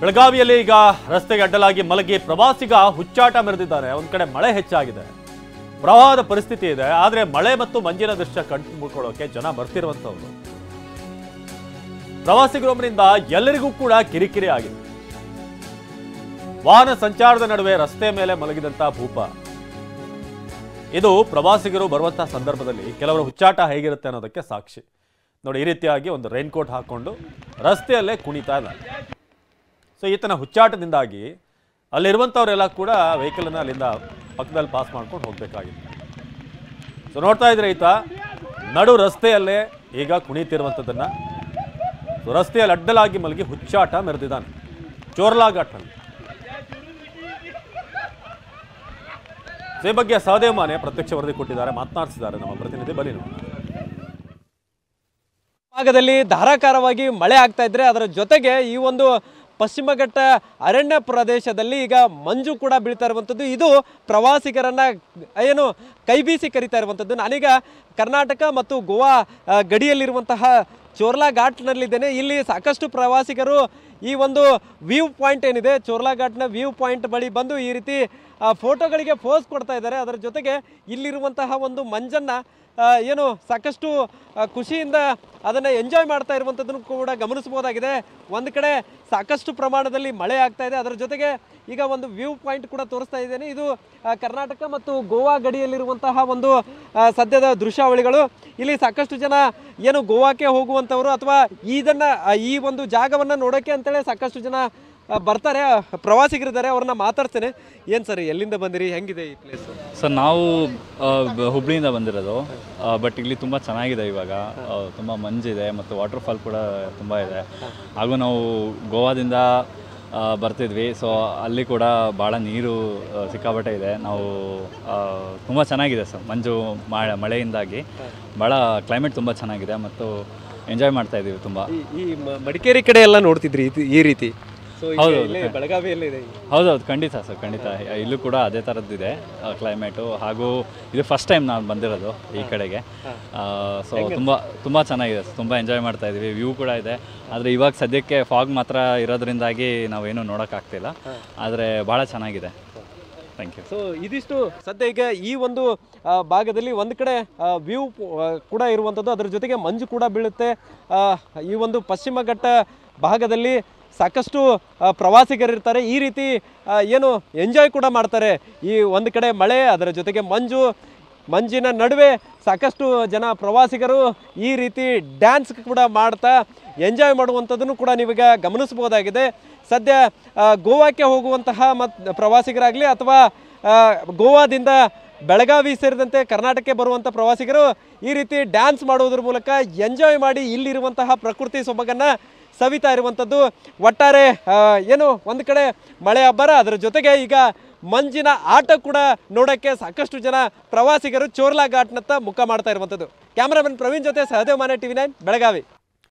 ಬೆಳಗಾವಿಯಲ್ಲಿ ಈಗ ರಸ್ತೆಗೆ ಅಡ್ಡಲಾಗಿ ಮಲಗಿ ಪ್ರವಾಸಿಗ ಹುಚ್ಚಾಟ ಮೆರೆದಿದ್ದಾರೆ. ಒಂದ್ ಕಡೆ ಮಳೆ ಹೆಚ್ಚಾಗಿದೆ, ಪ್ರವಾಹದ ಪರಿಸ್ಥಿತಿ ಇದೆ. ಆದ್ರೆ ಮಳೆ ಮತ್ತು ಮಂಜಿನ ದೃಶ್ಯ ಕಂಡುಕೊಳ್ಳೋಕೆ ಜನ ಬರ್ತಿರುವಂತವ್ರು. ಪ್ರವಾಸಿಗರೊಬ್ಬರಿಂದ ಎಲ್ಲರಿಗೂ ಕೂಡ ಕಿರಿಕಿರಿ ಆಗಿದೆ. ವಾಹನ ಸಂಚಾರದ ನಡುವೆ ರಸ್ತೆ ಮೇಲೆ ಮಲಗಿದಂತ ಭೂಪ. ಇದು ಪ್ರವಾಸಿಗರು ಬರುವಂತಹ ಸಂದರ್ಭದಲ್ಲಿ ಕೆಲವರ ಹುಚ್ಚಾಟ ಹೇಗಿರುತ್ತೆ ಅನ್ನೋದಕ್ಕೆ ಸಾಕ್ಷಿ. ನೋಡಿ, ಈ ರೀತಿಯಾಗಿ ಒಂದು ರೈನ್ ಕೋಟ್ ಹಾಕೊಂಡು ರಸ್ತೆಯಲ್ಲೇ ಕುಣಿತಾ ಇದ್ದಾರೆ. ಸೊ ಈತನ ಹುಚ್ಚಾಟದಿಂದಾಗಿ ಅಲ್ಲಿರುವಂಥವರೆಲ್ಲ ಕೂಡ ವೆಹಿಕಲ್ ಅನ್ನ ಅಲ್ಲಿಂದ ಪಕ್ಕದಲ್ಲಿ ಪಾಸ್ ಮಾಡ್ಕೊಂಡು ಹೋಗ್ಬೇಕಾಗಿತ್ತು. ಸೊ ನೋಡ್ತಾ ಇದ್ರೆ ಈತ ನಡು ರಸ್ತೆಯಲ್ಲೇ ಈಗ ಕುಣಿತಿರುವಂಥದ್ದನ್ನ ರಸ್ತೆಯಲ್ಲಿ ಅಡ್ಡಲಾಗಿ ಮಲಗಿ ಹುಚ್ಚಾಟ ಮೆರೆದಿದ್ದಾನೆ ಚೋರ್ಲಾ ಘಾಟ್ನಲ್ಲಿ. ಈ ಬಗ್ಗೆ ಸಹದೇವ್ ಮಾನೆ ಪ್ರತ್ಯಕ್ಷ ವರದಿ ಕೊಟ್ಟಿದ್ದಾರೆ, ಮಾತನಾಡಿಸಿದ್ದಾರೆ ನಮ್ಮ ಪ್ರತಿನಿಧಿ. ಬಲಿ ನೋಡೋಣ. ಭಾಗದಲ್ಲಿ ಧಾರಾಕಾರವಾಗಿ ಮಳೆ ಆಗ್ತಾ ಇದ್ರೆ ಅದರ ಜೊತೆಗೆ ಈ ಒಂದು ಪಶ್ಚಿಮ ಘಟ್ಟ ಅರಣ್ಯ ಪ್ರದೇಶದಲ್ಲಿ ಈಗ ಮಂಜು ಕೂಡ ಬೀಳ್ತಾ ಇರುವಂಥದ್ದು. ಇದು ಪ್ರವಾಸಿಗರನ್ನ ಏನು ಕೈಬೀಸಿ ಕರೀತಾ ಇರುವಂಥದ್ದು. ನಾನೀಗ ಕರ್ನಾಟಕ ಮತ್ತು ಗೋವಾ ಗಡಿಯಲ್ಲಿರುವಂತಹ ಚೋರ್ಲಾ ಘಾಟ್ನಲ್ಲಿದ್ದೇನೆ. ಇಲ್ಲಿ ಸಾಕಷ್ಟು ಪ್ರವಾಸಿಗರು ಈ ಒಂದು ವ್ಯೂ ಪಾಯಿಂಟ್ ಏನಿದೆ, ಚೋರ್ಲಾ ಘಾಟ್ನ ವ್ಯೂ ಪಾಯಿಂಟ್ ಬಳಿ ಬಂದು ಈ ರೀತಿ ಫೋಟೋಗಳಿಗೆ ಪೋಸ್ ಕೊಡ್ತಾ ಇದ್ದಾರೆ. ಅದರ ಜೊತೆಗೆ ಇಲ್ಲಿರುವಂತಹ ಒಂದು ಮಂಜನ್ನು ಏನು ಸಾಕಷ್ಟು ಖುಷಿಯಿಂದ ಅದನ್ನು ಎಂಜಾಯ್ ಮಾಡ್ತಾ ಇರುವಂಥದ್ದನ್ನು ಕೂಡ ಗಮನಿಸಬಹುದಾಗಿದೆ. ಒಂದು ಕಡೆ ಸಾಕಷ್ಟು ಪ್ರಮಾಣದಲ್ಲಿ ಮಳೆ ಆಗ್ತಾ ಇದೆ, ಅದರ ಜೊತೆಗೆ ಈಗ ಒಂದು ವ್ಯೂ ಪಾಯಿಂಟ್ ಕೂಡ ತೋರಿಸ್ತಾ ಇದ್ದೇನೆ. ಇದು ಕರ್ನಾಟಕ ಮತ್ತು ಗೋವಾ ಗಡಿಯಲ್ಲಿರುವಂತಹ ಒಂದು ಸದ್ಯದ ದೃಶ್ಯಾವಳಿಗಳು. ಇಲ್ಲಿ ಸಾಕಷ್ಟು ಜನ ಏನು ಗೋವಾಕ್ಕೆ ಹೋಗುವಂಥವರು ಅಥವಾ ಈ ಒಂದು ಜಾಗವನ್ನು ನೋಡೋಕ್ಕೆ ಅಂತೇಳಿ ಸಾಕಷ್ಟು ಜನ ಬರ್ತಾರೆ, ಪ್ರವಾಸಿಗರಿದ್ದಾರೆ. ಅವ್ರನ್ನ ಮಾತಾಡ್ತೇನೆ. ಏನು ಸರ್, ಎಲ್ಲಿಂದ ಬಂದಿರಿ, ಹೆಂಗಿದೆ ಈ ಪ್ಲೇಸ್? ಸರ್, ನಾವು ಹುಬ್ಳಿಯಿಂದ ಬಂದಿರೋದು. ಬಟ್ ಇಲ್ಲಿ ತುಂಬ ಚೆನ್ನಾಗಿದೆ. ಇವಾಗ ತುಂಬ ಮಂಜಿದೆ ಮತ್ತು ವಾಟರ್ ಫಾಲ್ ಕೂಡ ತುಂಬ ಇದೆ. ಹಾಗೂ ನಾವು ಗೋವಾದಿಂದ ಬರ್ತಿದ್ವಿ. ಸೊ ಅಲ್ಲಿ ಕೂಡ ಭಾಳ ನೀರು ಸಿಕ್ಕಾಪಟ್ಟೆ ಇದೆ. ನಾವು ತುಂಬ ಚೆನ್ನಾಗಿದೆ ಸರ್. ಮಂಜು ಮಳೆಯಿಂದಾಗಿ ಭಾಳ ಕ್ಲೈಮೇಟ್ ತುಂಬ ಚೆನ್ನಾಗಿದೆ ಮತ್ತು ಎಂಜಾಯ್ ಮಾಡ್ತಾ ಇದ್ದೀವಿ ತುಂಬ. ಈ ಮಡಿಕೇರಿ ಕಡೆ ಎಲ್ಲ ನೋಡ್ತಿದ್ರಿ ಈ ರೀತಿ? ಬೆಳಗಾವಿಯಲ್ಲಿ ಇದೆ. ಹೌದೌದು, ಖಂಡಿತ ಸರ್, ಖಂಡಿತ. ಇಲ್ಲೂ ಕೂಡ ಅದೇ ಥರದ್ದಿದೆ ಕ್ಲೈಮೇಟು. ಹಾಗೂ ಇದು ಫಸ್ಟ್ ಟೈಮ್ ನಾನು ಬಂದಿರೋದು ಈ ಕಡೆಗೆ. ಸೊ ತುಂಬ ಚೆನ್ನಾಗಿದೆ, ತುಂಬ ಎಂಜಾಯ್ ಮಾಡ್ತಾ ಇದ್ದೀವಿ. ವ್ಯೂ ಕೂಡ ಇದೆ. ಆದರೆ ಇವಾಗ ಸದ್ಯಕ್ಕೆ ಫಾಗ್ ಮಾತ್ರ ಇರೋದ್ರಿಂದಾಗಿ ನಾವೇನು ನೋಡೋಕ್ಕಾಗ್ತಿಲ್ಲ. ಆದರೆ ಭಾಳ ಚೆನ್ನಾಗಿದೆ. Thank you. ಸೊ ಇದಿಷ್ಟು ಸದ್ಯ ಈಗ ಈ ಒಂದು ಭಾಗದಲ್ಲಿ ಒಂದು ಕಡೆ ವ್ಯೂ ಕೂಡ ಇರುವಂಥದ್ದು, ಅದರ ಜೊತೆಗೆ ಮಂಜು ಕೂಡ ಬೀಳುತ್ತೆ. ಈ ಒಂದು ಪಶ್ಚಿಮ ಘಟ್ಟ ಭಾಗದಲ್ಲಿ ಸಾಕಷ್ಟು ಪ್ರವಾಸಿಗರಿರ್ತಾರೆ. ಈ ರೀತಿ ಏನು ಎಂಜಾಯ್ ಕೂಡ ಮಾಡ್ತಾರೆ. ಈ ಒಂದು ಕಡೆ ಮಳೆ, ಅದರ ಜೊತೆಗೆ ಮಂಜಿನ ನಡುವೆ ಸಾಕಷ್ಟು ಜನ ಪ್ರವಾಸಿಗರು ಈ ರೀತಿ ಡ್ಯಾನ್ಸ್ ಕೂಡ ಮಾಡ್ತಾ ಎಂಜಾಯ್ ಮಾಡುವಂಥದ್ದನ್ನು ಕೂಡ ನೀವೀಗ ಗಮನಿಸ್ಬೋದಾಗಿದೆ. ಸದ್ಯ ಗೋವಾಕ್ಕೆ ಹೋಗುವಂತಹ ಪ್ರವಾಸಿಗರಾಗಲಿ ಅಥವಾ ಗೋವಾದಿಂದ ಬೆಳಗಾವಿ ಸೇರಿದಂತೆ ಕರ್ನಾಟಕಕ್ಕೆ ಬರುವಂಥ ಪ್ರವಾಸಿಗರು ಈ ರೀತಿ ಡ್ಯಾನ್ಸ್ ಮಾಡುವುದರ ಮೂಲಕ ಎಂಜಾಯ್ ಮಾಡಿ ಇಲ್ಲಿರುವಂತಹ ಪ್ರಕೃತಿ ಸೊಬಗನ್ನು ಸವಿತಾ ಇರುವಂಥದ್ದು. ಒಟ್ಟಾರೆ ಏನು ಒಂದು ಕಡೆ ಮಳೆ ಅಬ್ಬರ, ಅದರ ಜೊತೆಗೆ ಈಗ ಮಂಜಿನ ಆಟ ಕೂಡ ನೋಡೋಕ್ಕೆ ಸಾಕಷ್ಟು ಜನ ಪ್ರವಾಸಿಗರು ಚೋರ್ಲಾ ಘಾಟ್ನತ್ತ ಮುಖ ಮಾಡ್ತಾ ಇರುವಂಥದ್ದು. ಕ್ಯಾಮರಾಮನ್ ಪ್ರವೀಣ್ ಜೊತೆ ಸಹದೇವ್ ಮಾನೆ, TV9 ಬೆಳಗಾವಿ.